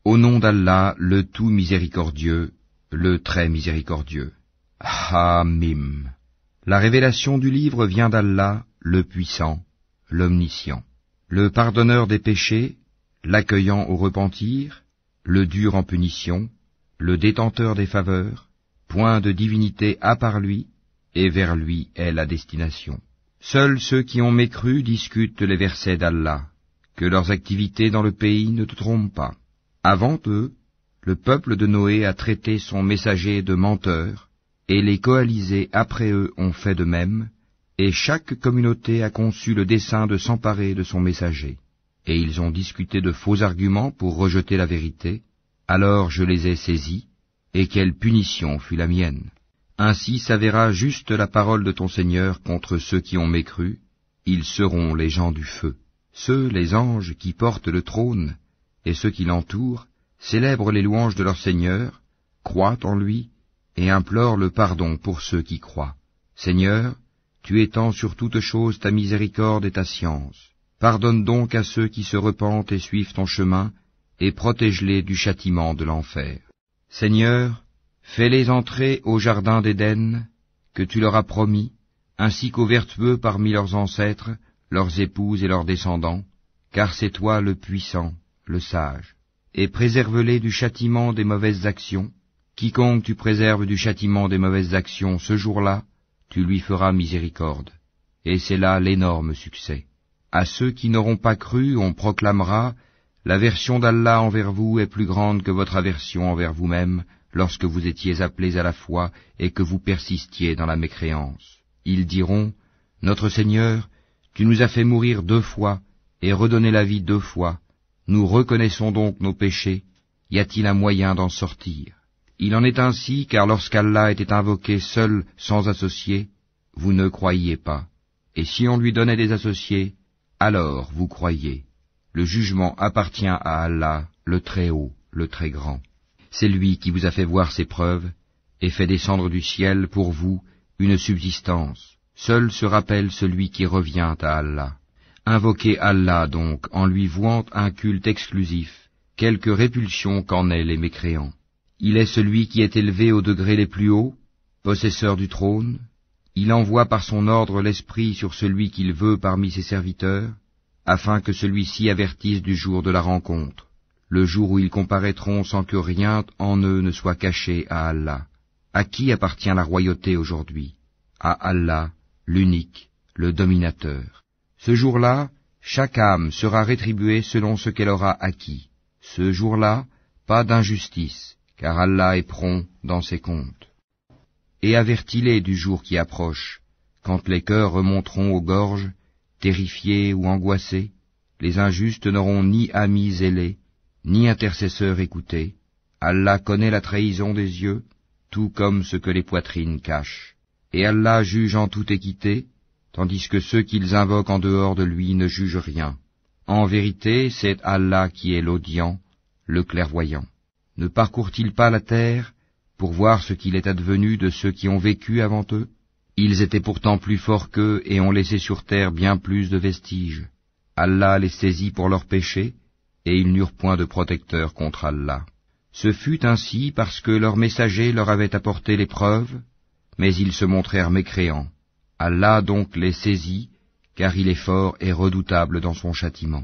Au nom d'Allah, le tout miséricordieux, le très miséricordieux. Hamim. La révélation du livre vient d'Allah, le puissant, l'omniscient, le pardonneur des péchés, l'accueillant au repentir, le dur en punition, le détenteur des faveurs, point de divinité à part lui, et vers lui est la destination. Seuls ceux qui ont mécru discutent les versets d'Allah, que leurs activités dans le pays ne te trompent pas. Avant eux, le peuple de Noé a traité son messager de menteur, et les coalisés après eux ont fait de même, et chaque communauté a conçu le dessein de s'emparer de son messager. Et ils ont discuté de faux arguments pour rejeter la vérité, alors je les ai saisis, et quelle punition fut la mienne. Ainsi s'avéra juste la parole de ton Seigneur contre ceux qui ont mécru, ils seront les gens du feu. Ceux, les anges, qui portent le trône, et ceux qui l'entourent, célèbrent les louanges de leur Seigneur, croient en lui, et implorent le pardon pour ceux qui croient. Seigneur, tu étends sur toute chose ta miséricorde et ta science. Pardonne donc à ceux qui se repentent et suivent ton chemin, et protège-les du châtiment de l'enfer. Seigneur, fais-les entrer au jardin d'Éden, que tu leur as promis, ainsi qu'aux vertueux parmi leurs ancêtres, leurs épouses et leurs descendants, car c'est toi le puissant, le sage. Et préserve-les du châtiment des mauvaises actions. Quiconque tu préserves du châtiment des mauvaises actions ce jour-là, tu lui feras miséricorde. Et c'est là l'énorme succès. À ceux qui n'auront pas cru, on proclamera, l'aversion d'Allah envers vous est plus grande que votre aversion envers vous-même, lorsque vous étiez appelés à la foi et que vous persistiez dans la mécréance. Ils diront, notre Seigneur, tu nous as fait mourir 2 fois et redonner la vie 2 fois. Nous reconnaissons donc nos péchés. Y a-t-il un moyen d'en sortir? Il en est ainsi, car lorsqu'Allah était invoqué seul, sans associé, vous ne croyiez pas. Et si on lui donnait des associés, alors vous croyez. Le jugement appartient à Allah, le Très-Haut, le Très-Grand. C'est lui qui vous a fait voir ses preuves, et fait descendre du ciel pour vous une subsistance. Seul se rappelle celui qui revient à Allah. Invoquez Allah donc en lui vouant un culte exclusif, quelque répulsion qu'en aient les mécréants. Il est celui qui est élevé aux degrés les plus hauts, possesseur du trône. Il envoie par son ordre l'esprit sur celui qu'il veut parmi ses serviteurs, afin que celui-ci avertisse du jour de la rencontre, le jour où ils comparaîtront sans que rien en eux ne soit caché à Allah. À qui appartient la royauté aujourd'hui? À Allah, l'unique, le dominateur. Ce jour-là, chaque âme sera rétribuée selon ce qu'elle aura acquis. Ce jour-là, pas d'injustice, car Allah est prompt dans ses comptes. Et avertis-les du jour qui approche, quand les cœurs remonteront aux gorges, terrifiés ou angoissés, les injustes n'auront ni amis zélés, ni intercesseurs écoutés. Allah connaît la trahison des yeux, tout comme ce que les poitrines cachent. Et Allah juge en toute équité, tandis que ceux qu'ils invoquent en dehors de lui ne jugent rien. En vérité, c'est Allah qui est l'audient, le clairvoyant. Ne parcourt-il pas la terre pour voir ce qu'il est advenu de ceux qui ont vécu avant eux? Ils étaient pourtant plus forts qu'eux et ont laissé sur terre bien plus de vestiges. Allah les saisit pour leurs péchés, et ils n'eurent point de protecteur contre Allah. Ce fut ainsi parce que leurs messagers leur avaient apporté les preuves, mais ils se montrèrent mécréants. Allah donc les saisit, car il est fort et redoutable dans son châtiment.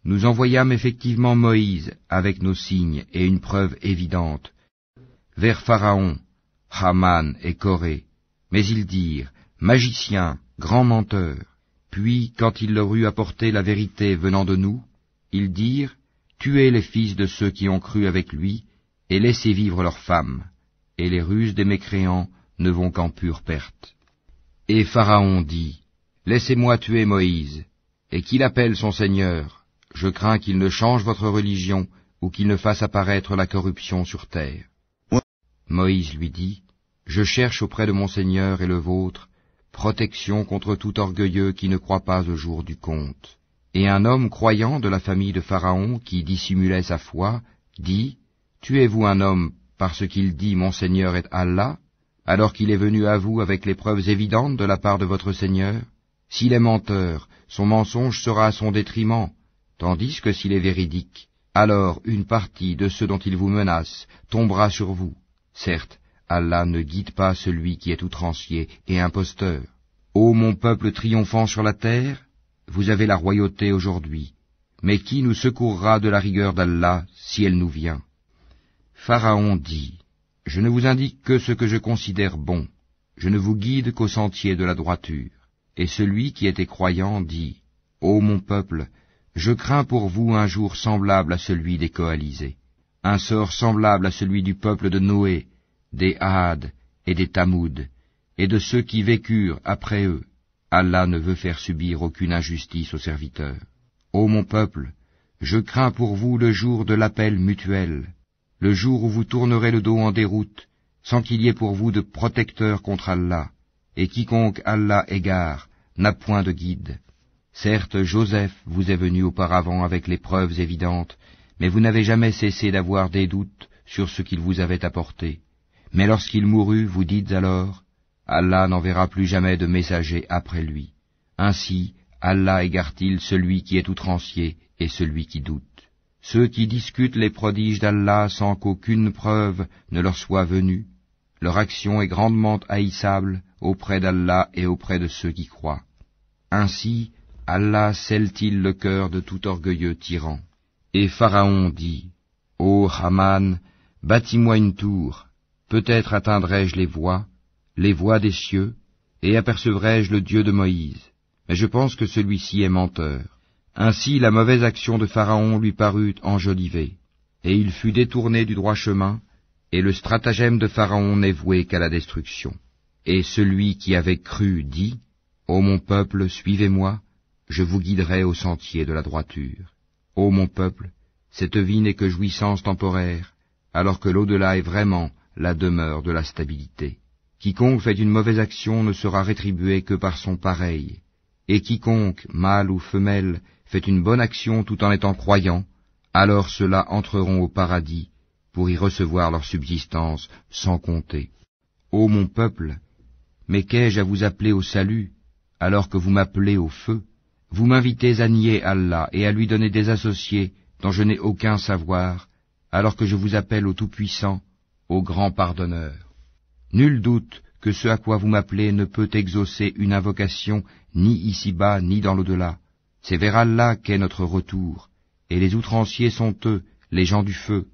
Nous envoyâmes effectivement Moïse avec nos signes et une preuve évidente vers Pharaon, Haman et Corée, mais ils dirent, magicien, grand menteur. Puis, quand il leur eut apporté la vérité venant de nous, ils dirent, tuez les fils de ceux qui ont cru avec lui, et laissez vivre leurs femmes, et les ruses des mécréants ne vont qu'en pure perte. Et Pharaon dit, laissez-moi tuer Moïse, et qu'il appelle son Seigneur. Je crains qu'il ne change votre religion, ou qu'il ne fasse apparaître la corruption sur terre. Moïse lui dit, je cherche auprès de mon Seigneur et le vôtre, protection contre tout orgueilleux qui ne croit pas au jour du compte. Et un homme croyant de la famille de Pharaon, qui dissimulait sa foi, dit, tuez-vous un homme parce qu'il dit mon Seigneur est Allah, alors qu'il est venu à vous avec les preuves évidentes de la part de votre Seigneur? S'il est menteur, son mensonge sera à son détriment, tandis que s'il est véridique, alors une partie de ceux dont il vous menace tombera sur vous. Certes, Allah ne guide pas celui qui est outrancier et imposteur. Ô mon peuple triomphant sur la terre, vous avez la royauté aujourd'hui, mais qui nous secourra de la rigueur d'Allah si elle nous vient? Pharaon dit, je ne vous indique que ce que je considère bon, je ne vous guide qu'au sentier de la droiture. Et celui qui était croyant dit, ô mon peuple, je crains pour vous un jour semblable à celui des coalisés, un sort semblable à celui du peuple de Noé, des Had et des Tamoud, et de ceux qui vécurent après eux. Allah ne veut faire subir aucune injustice aux serviteurs. Ô mon peuple, je crains pour vous le jour de l'appel mutuel, le jour où vous tournerez le dos en déroute, sans qu'il y ait pour vous de protecteur contre Allah, et quiconque Allah égare n'a point de guide. Certes, Joseph vous est venu auparavant avec les preuves évidentes, mais vous n'avez jamais cessé d'avoir des doutes sur ce qu'il vous avait apporté. Mais lorsqu'il mourut, vous dites alors, Allah n'enverra plus jamais de messager après lui. Ainsi, Allah égare-t-il celui qui est outrancier et celui qui doute. Ceux qui discutent les prodiges d'Allah sans qu'aucune preuve ne leur soit venue, leur action est grandement haïssable auprès d'Allah et auprès de ceux qui croient. Ainsi, Allah scelle-t-il le cœur de tout orgueilleux tyran. Et Pharaon dit, ô Haman, bâtis-moi une tour, peut-être atteindrai-je les voies des cieux, et apercevrai-je le Dieu de Moïse. Mais je pense que celui-ci est menteur. Ainsi la mauvaise action de Pharaon lui parut enjolivée, et il fut détourné du droit chemin, et le stratagème de Pharaon n'est voué qu'à la destruction. Et celui qui avait cru dit, ô mon peuple, suivez-moi, je vous guiderai au sentier de la droiture. Ô mon peuple, cette vie n'est que jouissance temporaire, alors que l'au-delà est vraiment la demeure de la stabilité. Quiconque fait une mauvaise action ne sera rétribué que par son pareil, et quiconque, mâle ou femelle, fait une bonne action tout en étant croyant, alors ceux-là entreront au paradis pour y recevoir leur subsistance sans compter. Ô mon peuple, mais qu'ai-je à vous appeler au salut, alors que vous m'appelez au feu? Vous m'invitez à nier Allah et à lui donner des associés dont je n'ai aucun savoir, alors que je vous appelle au Tout-Puissant, au Grand Pardonneur. Nul doute que ce à quoi vous m'appelez ne peut exaucer une invocation ni ici-bas ni dans l'au-delà. C'est vers Allah qu'est notre retour, et les outranciers sont eux, les gens du feu.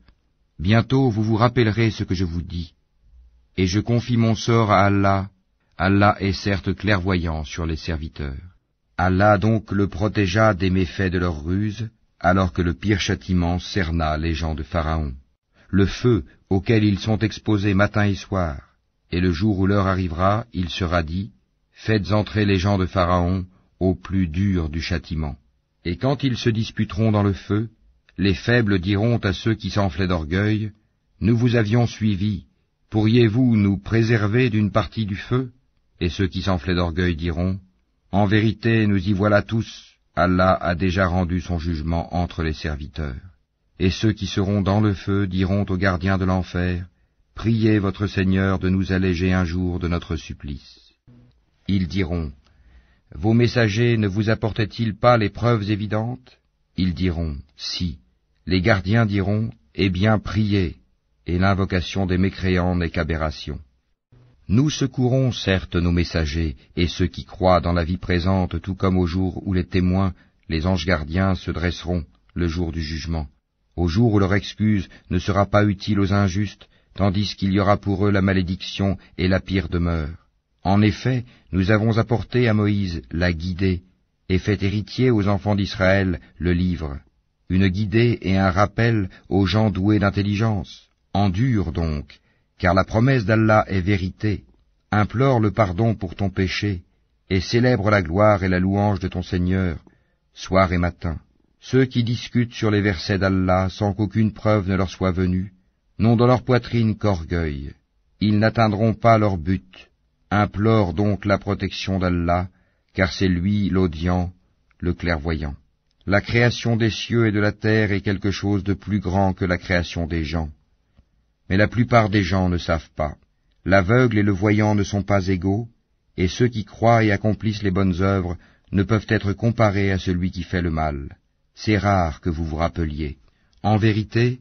Bientôt vous vous rappellerez ce que je vous dis. Et je confie mon sort à Allah. Allah est certes clairvoyant sur les serviteurs. Allah donc le protégea des méfaits de leur ruse, alors que le pire châtiment cerna les gens de Pharaon. Le feu auquel ils sont exposés matin et soir, et le jour où l'heure arrivera, il sera dit, faites entrer les gens de Pharaon au plus dur du châtiment. Et quand ils se disputeront dans le feu, les faibles diront à ceux qui s'enflaient d'orgueil, nous vous avions suivis, pourriez-vous nous préserver d'une partie du feu? Et ceux qui s'enflaient d'orgueil diront, en vérité, nous y voilà tous, Allah a déjà rendu son jugement entre les serviteurs. Et ceux qui seront dans le feu diront aux gardiens de l'enfer, priez votre Seigneur de nous alléger un jour de notre supplice. Ils diront, vos messagers ne vous apportaient-ils pas les preuves évidentes? Ils diront, si. Les gardiens diront, eh bien priez, et l'invocation des mécréants n'est qu'aberration. Nous secourons certes nos messagers et ceux qui croient dans la vie présente, tout comme au jour où les témoins, les anges gardiens, se dresseront le jour du jugement, au jour où leur excuse ne sera pas utile aux injustes, tandis qu'il y aura pour eux la malédiction et la pire demeure. En effet, nous avons apporté à Moïse la guidée, et fait héritier aux enfants d'Israël le livre, une guidée et un rappel aux gens doués d'intelligence. Endure donc, car la promesse d'Allah est vérité. Implore le pardon pour ton péché, et célèbre la gloire et la louange de ton Seigneur, soir et matin. Ceux qui discutent sur les versets d'Allah sans qu'aucune preuve ne leur soit venue, n'ont dans leur poitrine qu'orgueil. Ils n'atteindront pas leur but. Implore donc la protection d'Allah, car c'est lui l'audient, le clairvoyant. La création des cieux et de la terre est quelque chose de plus grand que la création des gens. Mais la plupart des gens ne savent pas. L'aveugle et le voyant ne sont pas égaux, et ceux qui croient et accomplissent les bonnes œuvres ne peuvent être comparés à celui qui fait le mal. C'est rare que vous vous rappeliez. En vérité,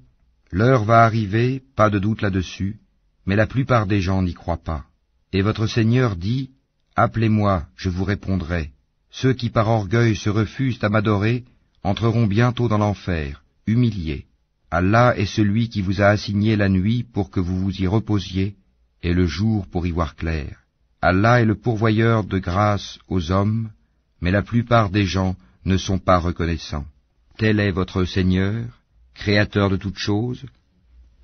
l'heure va arriver, pas de doute là-dessus, mais la plupart des gens n'y croient pas. Et votre Seigneur dit, appelez-moi, je vous répondrai. Ceux qui par orgueil se refusent à m'adorer entreront bientôt dans l'enfer, humiliés. Allah est celui qui vous a assigné la nuit pour que vous vous y reposiez, et le jour pour y voir clair. Allah est le pourvoyeur de grâce aux hommes, mais la plupart des gens ne sont pas reconnaissants. Tel est votre Seigneur, créateur de toutes choses,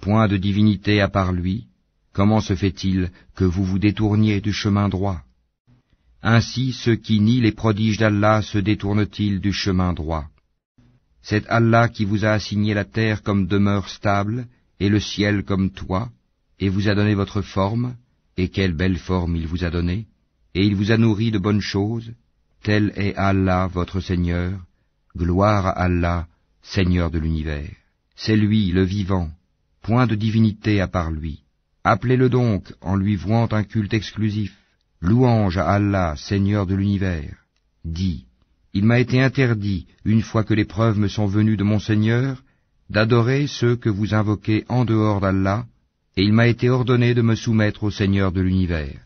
point de divinité à part lui. Comment se fait-il que vous vous détourniez du chemin droit? Ainsi ceux qui nient les prodiges d'Allah se détournent-ils du chemin droit? C'est Allah qui vous a assigné la terre comme demeure stable, et le ciel comme toit, et vous a donné votre forme, et quelle belle forme il vous a donnée, et il vous a nourri de bonnes choses. Tel est Allah votre Seigneur, gloire à Allah, Seigneur de l'univers. C'est lui, le vivant, point de divinité à part lui. Appelez-le donc en lui vouant un culte exclusif. Louange à Allah, Seigneur de l'univers. Dis, il m'a été interdit, une fois que les preuves me sont venues de mon Seigneur, d'adorer ceux que vous invoquez en dehors d'Allah, et il m'a été ordonné de me soumettre au Seigneur de l'univers.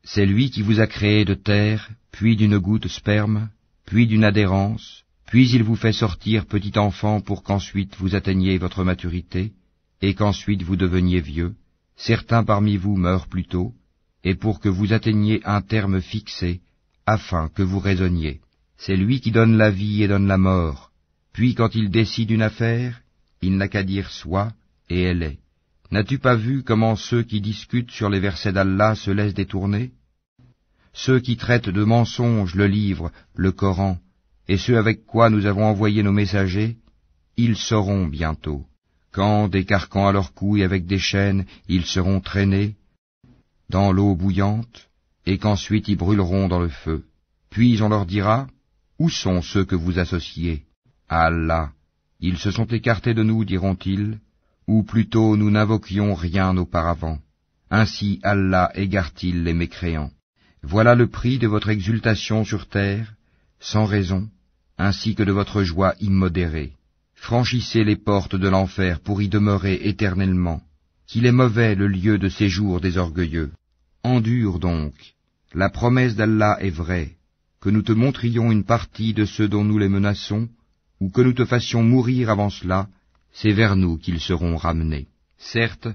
C'est lui qui vous a créé de terre, puis d'une goutte sperme, puis d'une adhérence, puis il vous fait sortir petit enfant pour qu'ensuite vous atteigniez votre maturité, et qu'ensuite vous deveniez vieux. Certains parmi vous meurent plus tôt, et pour que vous atteigniez un terme fixé, afin que vous raisonniez. C'est lui qui donne la vie et donne la mort, puis quand il décide une affaire, il n'a qu'à dire soit, et elle est. N'as-tu pas vu comment ceux qui discutent sur les versets d'Allah se laissent détourner? Ceux qui traitent de mensonges le livre, le Coran, et ceux avec quoi nous avons envoyé nos messagers, ils sauront bientôt, quand, des carcans à leur cou et avec des chaînes, ils seront traînés dans l'eau bouillante, et qu'ensuite ils brûleront dans le feu. Puis on leur dira, où sont ceux que vous associez? À Allah, ils se sont écartés de nous, diront-ils, ou plutôt nous n'invoquions rien auparavant. Ainsi Allah égare-t-il les mécréants. Voilà le prix de votre exultation sur terre, sans raison, ainsi que de votre joie immodérée. Franchissez les portes de l'enfer pour y demeurer éternellement, qu'il est mauvais le lieu de séjour des orgueilleux. Endure donc, la promesse d'Allah est vraie, que nous te montrions une partie de ceux dont nous les menaçons, ou que nous te fassions mourir avant cela, c'est vers nous qu'ils seront ramenés. Certes,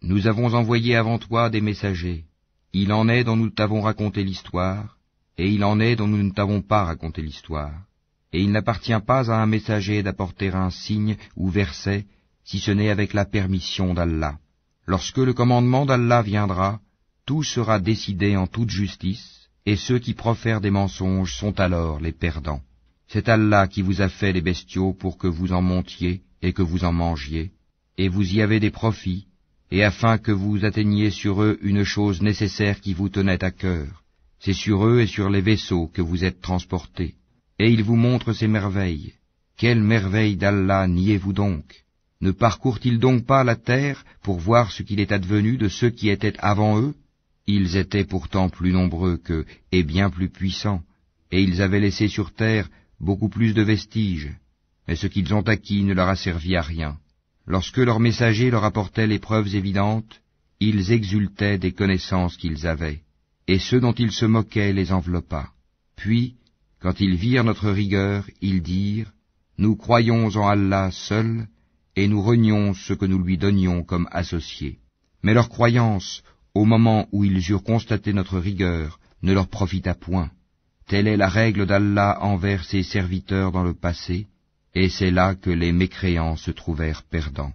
nous avons envoyé avant toi des messagers. Il en est dont nous t'avons raconté l'histoire, et il en est dont nous ne t'avons pas raconté l'histoire. Et il n'appartient pas à un messager d'apporter un signe ou verset, si ce n'est avec la permission d'Allah. Lorsque le commandement d'Allah viendra, tout sera décidé en toute justice, et ceux qui profèrent des mensonges sont alors les perdants. C'est Allah qui vous a fait les bestiaux pour que vous en montiez et que vous en mangiez, et vous y avez des profits, et afin que vous atteigniez sur eux une chose nécessaire qui vous tenait à cœur. C'est sur eux et sur les vaisseaux que vous êtes transportés. Et il vous montre ses merveilles. Quelle merveille d'Allah niez-vous donc? Ne parcourent-ils donc pas la terre pour voir ce qu'il est advenu de ceux qui étaient avant eux? Ils étaient pourtant plus nombreux qu'eux et bien plus puissants, et ils avaient laissé sur terre beaucoup plus de vestiges, mais ce qu'ils ont acquis ne leur a servi à rien. Lorsque leurs messagers leur apportaient les preuves évidentes, ils exultaient des connaissances qu'ils avaient, et ceux dont ils se moquaient les enveloppa. Puis, quand ils virent notre rigueur, ils dirent, « Nous croyons en Allah seul, et nous renions ce que nous lui donnions comme associés. » Mais leur croyance, au moment où ils eurent constaté notre rigueur, ne leur profita point. Telle est la règle d'Allah envers ses serviteurs dans le passé, et c'est là que les mécréants se trouvèrent perdants.